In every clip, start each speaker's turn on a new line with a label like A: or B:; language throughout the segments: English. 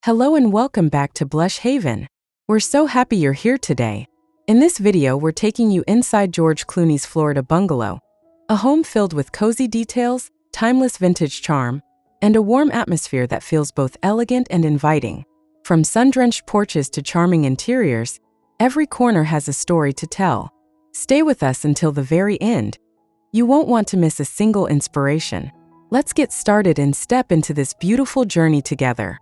A: Hello and welcome back to Blush Haven. We're so happy you're here today. In this video, we're taking you inside George Clooney's Florida bungalow, a home filled with cozy details, timeless vintage charm, and a warm atmosphere that feels both elegant and inviting. From sun-drenched porches to charming interiors, every corner has a story to tell. Stay with us until the very end. You won't want to miss a single inspiration. Let's get started and step into this beautiful journey together.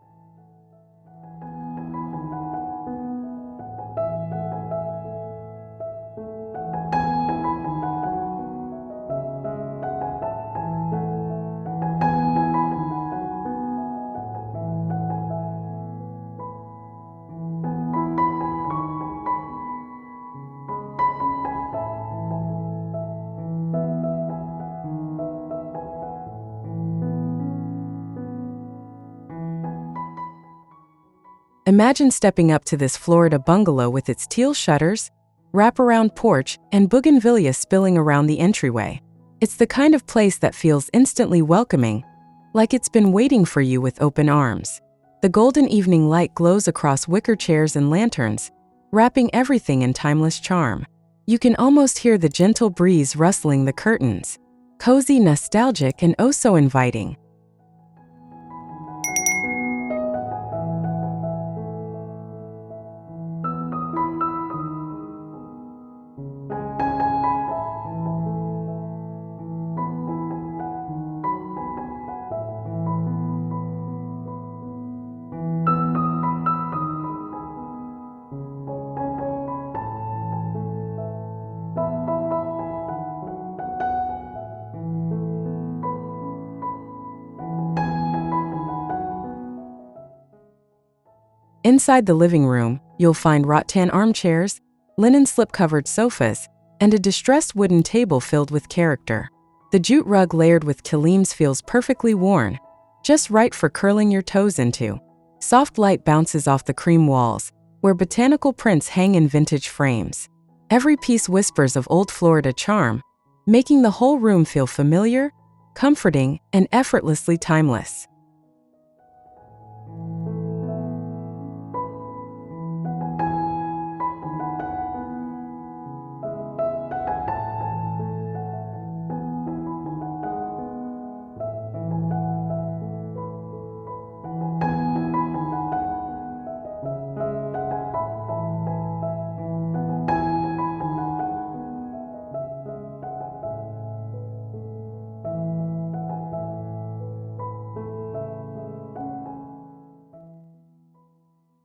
A: Imagine stepping up to this Florida bungalow with its teal shutters, wraparound porch, and bougainvillea spilling around the entryway. It's the kind of place that feels instantly welcoming, like it's been waiting for you with open arms. The golden evening light glows across wicker chairs and lanterns, wrapping everything in timeless charm. You can almost hear the gentle breeze rustling the curtains. Cozy, nostalgic, and oh so inviting. Inside the living room, you'll find rattan armchairs, linen slip-covered sofas, and a distressed wooden table filled with character. The jute rug layered with kilims feels perfectly worn, just right for curling your toes into. Soft light bounces off the cream walls, where botanical prints hang in vintage frames. Every piece whispers of old Florida charm, making the whole room feel familiar, comforting, and effortlessly timeless.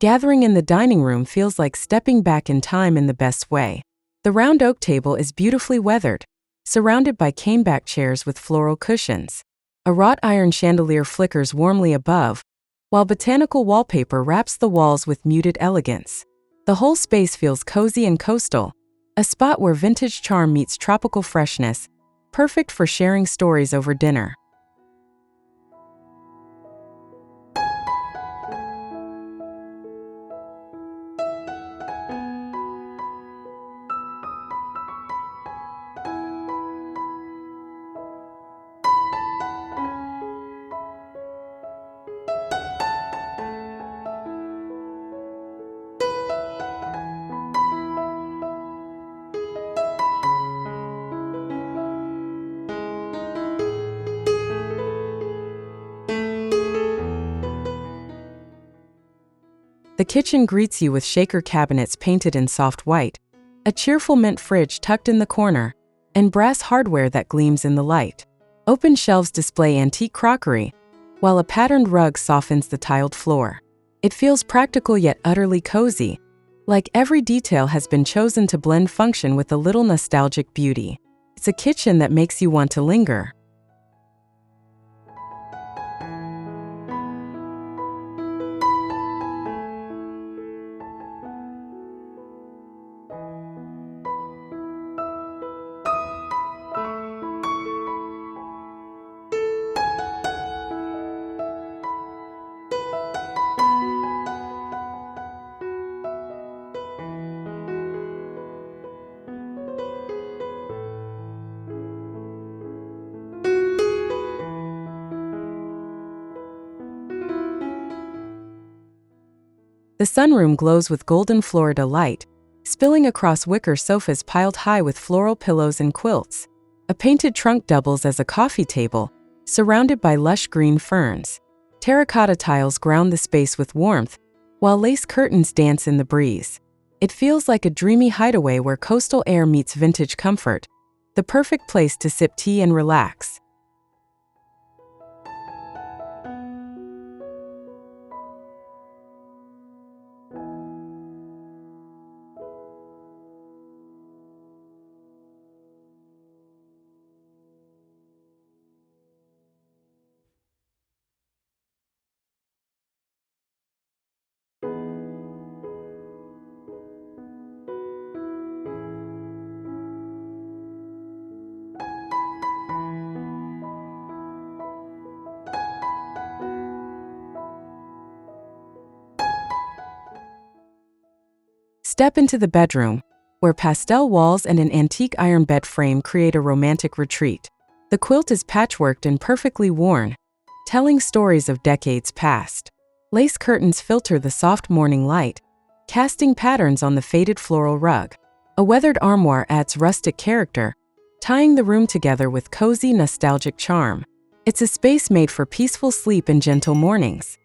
A: Gathering in the dining room feels like stepping back in time in the best way. The round oak table is beautifully weathered, surrounded by caneback chairs with floral cushions. A wrought iron chandelier flickers warmly above, while botanical wallpaper wraps the walls with muted elegance. The whole space feels cozy and coastal, a spot where vintage charm meets tropical freshness, perfect for sharing stories over dinner. The kitchen greets you with shaker cabinets painted in soft white, a cheerful mint fridge tucked in the corner, and brass hardware that gleams in the light. Open shelves display antique crockery, while a patterned rug softens the tiled floor. It feels practical yet utterly cozy, like every detail has been chosen to blend function with a little nostalgic beauty. It's a kitchen that makes you want to linger. The sunroom glows with golden Florida light, spilling across wicker sofas piled high with floral pillows and quilts. A painted trunk doubles as a coffee table, surrounded by lush green ferns. Terracotta tiles ground the space with warmth, while lace curtains dance in the breeze. It feels like a dreamy hideaway where coastal air meets vintage comfort, the perfect place to sip tea and relax. Step into the bedroom, where pastel walls and an antique iron bed frame create a romantic retreat. The quilt is patchworked and perfectly worn, telling stories of decades past. Lace curtains filter the soft morning light, casting patterns on the faded floral rug. A weathered armoire adds rustic character, tying the room together with cozy, nostalgic charm. It's a space made for peaceful sleep and gentle mornings.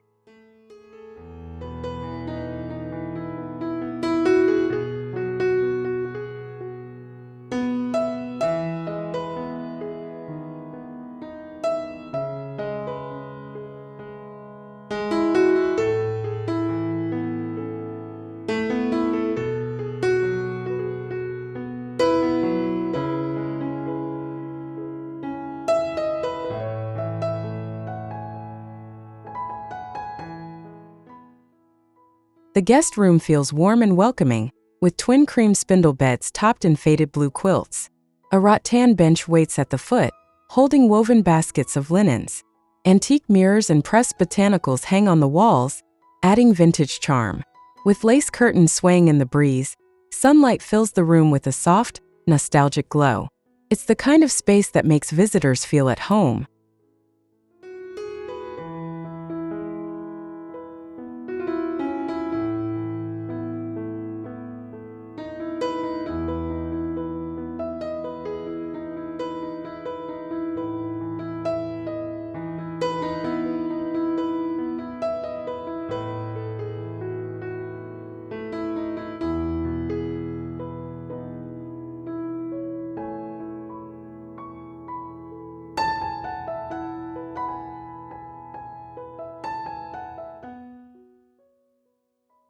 A: The guest room feels warm and welcoming, with twin cream spindle beds topped in faded blue quilts. A rattan bench waits at the foot, holding woven baskets of linens. Antique mirrors and pressed botanicals hang on the walls, adding vintage charm. With lace curtains swaying in the breeze, sunlight fills the room with a soft, nostalgic glow. It's the kind of space that makes visitors feel at home.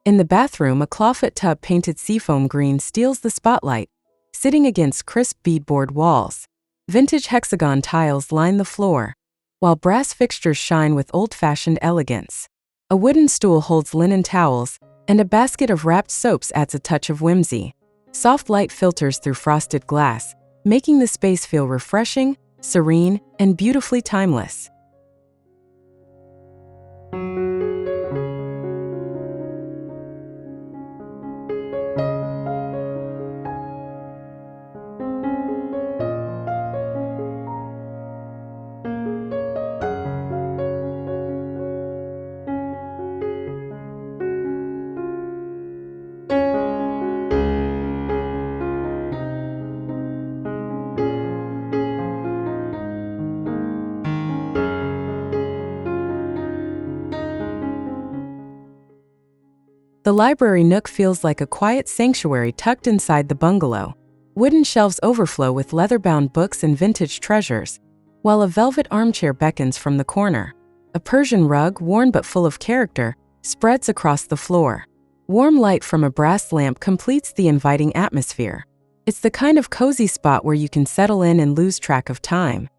A: In the bathroom, a clawfoot tub painted seafoam green steals the spotlight, sitting against crisp beadboard walls. Vintage hexagon tiles line the floor, while brass fixtures shine with old-fashioned elegance. A wooden stool holds linen towels, and a basket of wrapped soaps adds a touch of whimsy. Soft light filters through frosted glass, making the space feel refreshing, serene, and beautifully timeless. The library nook feels like a quiet sanctuary tucked inside the bungalow. Wooden shelves overflow with leather-bound books and vintage treasures, while a velvet armchair beckons from the corner. A Persian rug, worn but full of character, spreads across the floor. Warm light from a brass lamp completes the inviting atmosphere. It's the kind of cozy spot where you can settle in and lose track of time.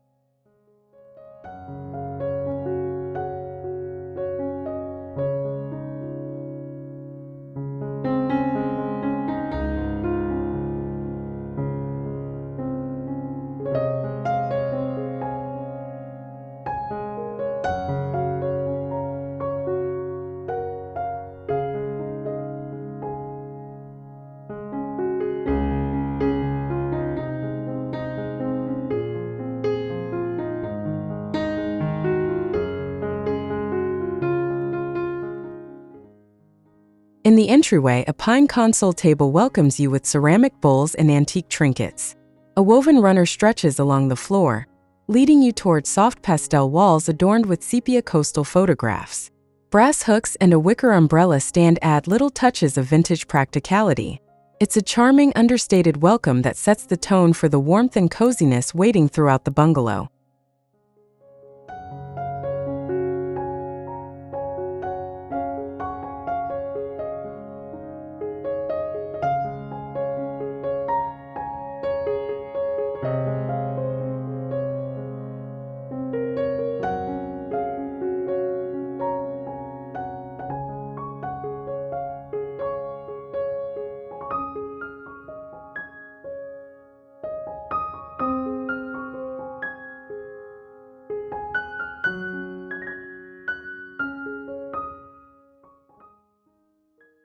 A: In the entryway, a pine console table welcomes you with ceramic bowls and antique trinkets. A woven runner stretches along the floor, leading you toward soft pastel walls adorned with sepia coastal photographs. Brass hooks and a wicker umbrella stand add little touches of vintage practicality. It's a charming, understated welcome that sets the tone for the warmth and coziness waiting throughout the bungalow.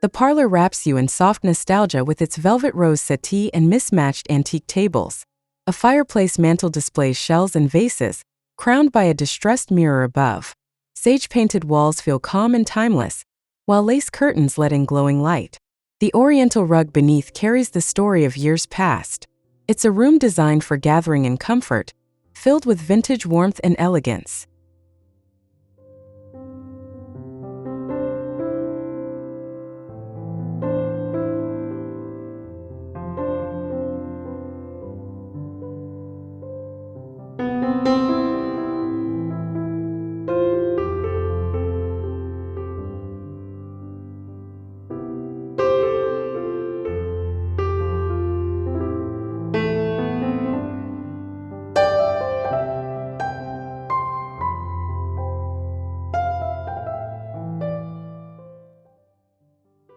A: The parlor wraps you in soft nostalgia with its velvet rose settee and mismatched antique tables. A fireplace mantel displays shells and vases, crowned by a distressed mirror above. Sage-painted walls feel calm and timeless, while lace curtains let in glowing light. The oriental rug beneath carries the story of years past. It's a room designed for gathering and comfort, filled with vintage warmth and elegance.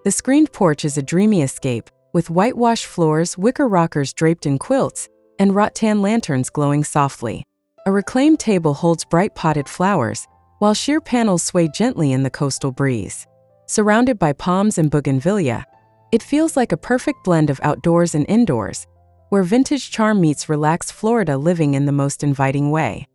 A: The screened porch is a dreamy escape, with whitewashed floors, wicker rockers draped in quilts, and rattan lanterns glowing softly. A reclaimed table holds bright potted flowers, while sheer panels sway gently in the coastal breeze. Surrounded by palms and bougainvillea, it feels like a perfect blend of outdoors and indoors, where vintage charm meets relaxed Florida living in the most inviting way.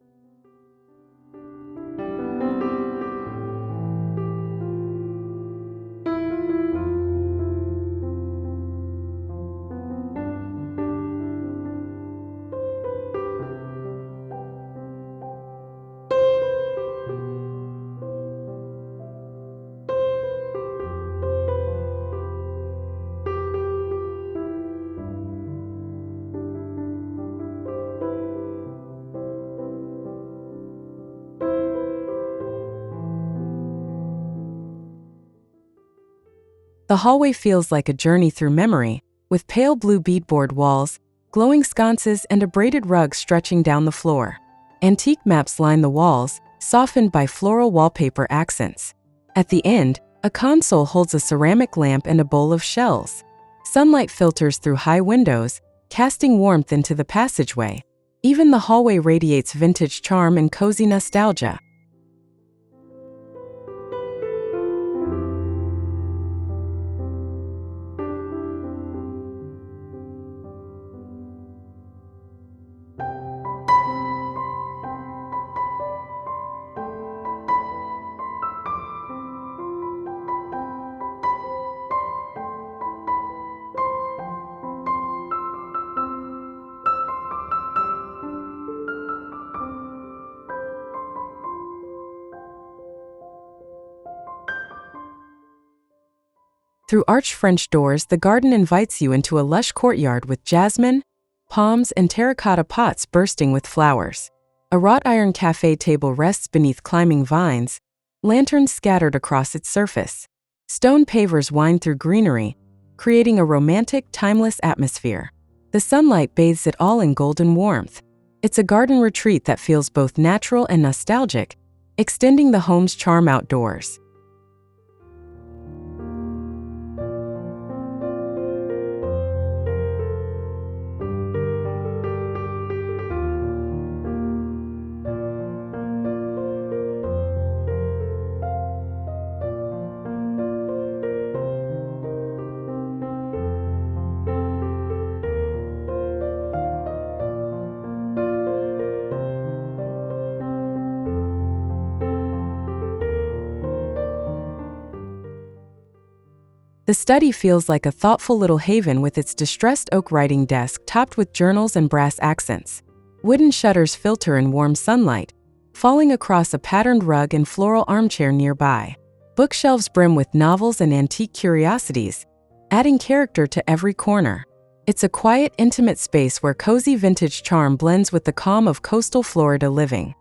A: The hallway feels like a journey through memory, with pale blue beadboard walls, glowing sconces, and a braided rug stretching down the floor. Antique maps line the walls, softened by floral wallpaper accents. At the end, a console holds a ceramic lamp and a bowl of shells. Sunlight filters through high windows, casting warmth into the passageway. Even the hallway radiates vintage charm and cozy nostalgia. Through arched French doors, the garden invites you into a lush courtyard with jasmine, palms, and terracotta pots bursting with flowers. A wrought iron cafe table rests beneath climbing vines, lanterns scattered across its surface. Stone pavers wind through greenery, creating a romantic, timeless atmosphere. The sunlight bathes it all in golden warmth. It's a garden retreat that feels both natural and nostalgic, extending the home's charm outdoors. The study feels like a thoughtful little haven with its distressed oak writing desk topped with journals and brass accents. Wooden shutters filter in warm sunlight, falling across a patterned rug and floral armchair nearby. Bookshelves brim with novels and antique curiosities, adding character to every corner. It's a quiet, intimate space where cozy vintage charm blends with the calm of coastal Florida living.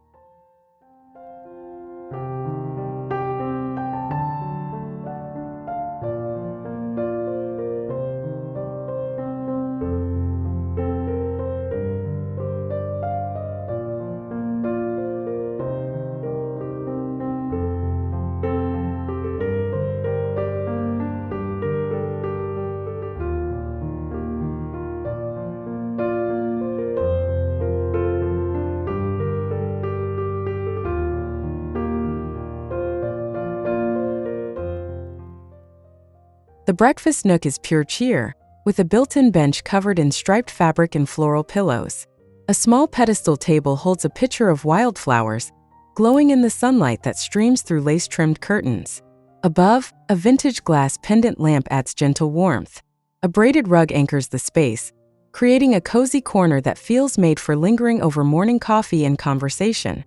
A: The breakfast nook is pure cheer, with a built-in bench covered in striped fabric and floral pillows. A small pedestal table holds a pitcher of wildflowers, glowing in the sunlight that streams through lace-trimmed curtains. Above, a vintage glass pendant lamp adds gentle warmth. A braided rug anchors the space, creating a cozy corner that feels made for lingering over morning coffee and conversation.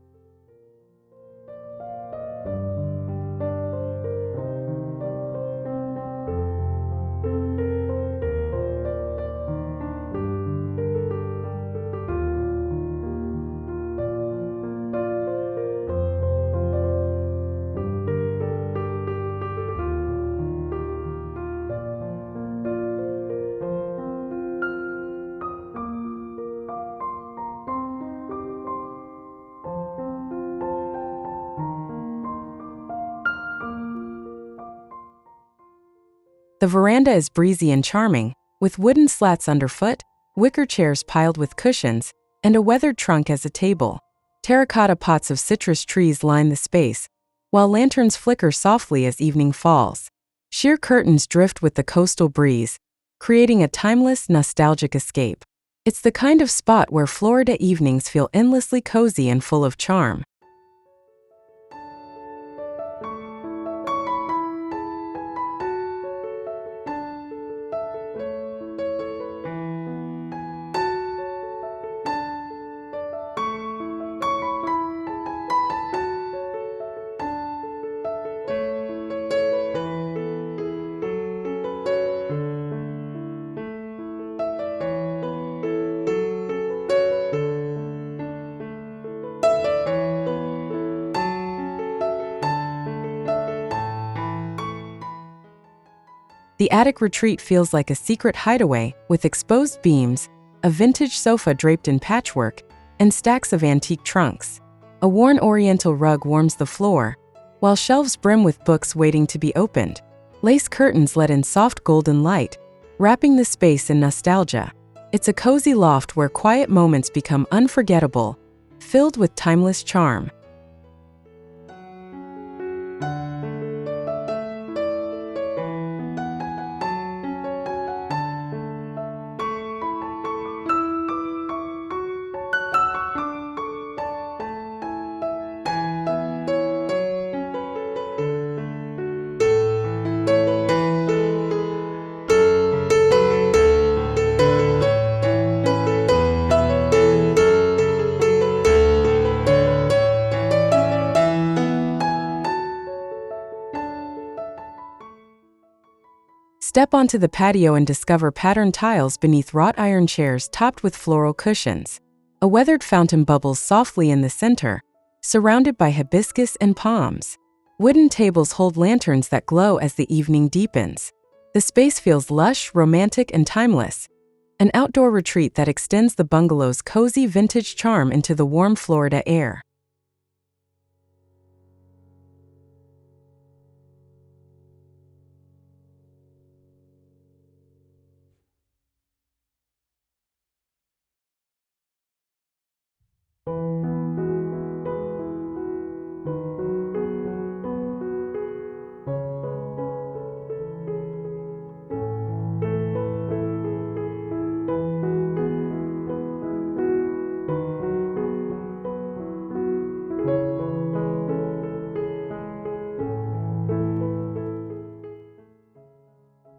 A: The veranda is breezy and charming, with wooden slats underfoot, wicker chairs piled with cushions, and a weathered trunk as a table. Terracotta pots of citrus trees line the space, while lanterns flicker softly as evening falls. Sheer curtains drift with the coastal breeze, creating a timeless, nostalgic escape. It's the kind of spot where Florida evenings feel endlessly cozy and full of charm. The attic retreat feels like a secret hideaway, with exposed beams, a vintage sofa draped in patchwork, and stacks of antique trunks. A worn oriental rug warms the floor, while shelves brim with books waiting to be opened. Lace curtains let in soft golden light, wrapping the space in nostalgia. It's a cozy loft where quiet moments become unforgettable, filled with timeless charm. Step onto the patio and discover patterned tiles beneath wrought iron chairs topped with floral cushions. A weathered fountain bubbles softly in the center, surrounded by hibiscus and palms. Wooden tables hold lanterns that glow as the evening deepens. The space feels lush, romantic, and timeless, an outdoor retreat that extends the bungalow's cozy vintage charm into the warm Florida air.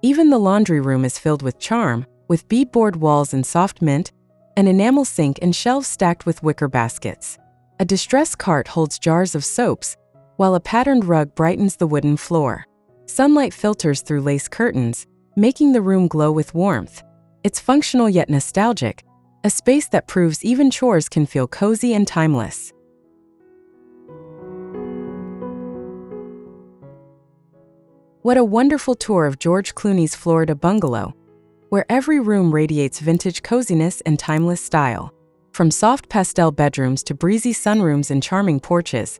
A: Even the laundry room is filled with charm, with beadboard walls and soft mint, an enamel sink and shelves stacked with wicker baskets. A distress cart holds jars of soaps, while a patterned rug brightens the wooden floor. Sunlight filters through lace curtains, making the room glow with warmth. It's functional yet nostalgic, a space that proves even chores can feel cozy and timeless. What a wonderful tour of George Clooney's Florida bungalow, where every room radiates vintage coziness and timeless style. From soft pastel bedrooms to breezy sunrooms and charming porches,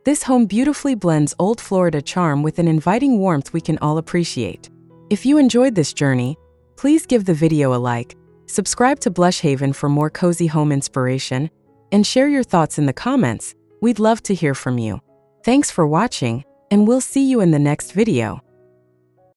A: this home beautifully blends old Florida charm with an inviting warmth we can all appreciate. If you enjoyed this journey, please give the video a like, subscribe to Blush Haven for more cozy home inspiration, and share your thoughts in the comments. We'd love to hear from you. Thanks for watching, and we'll see you in the next video.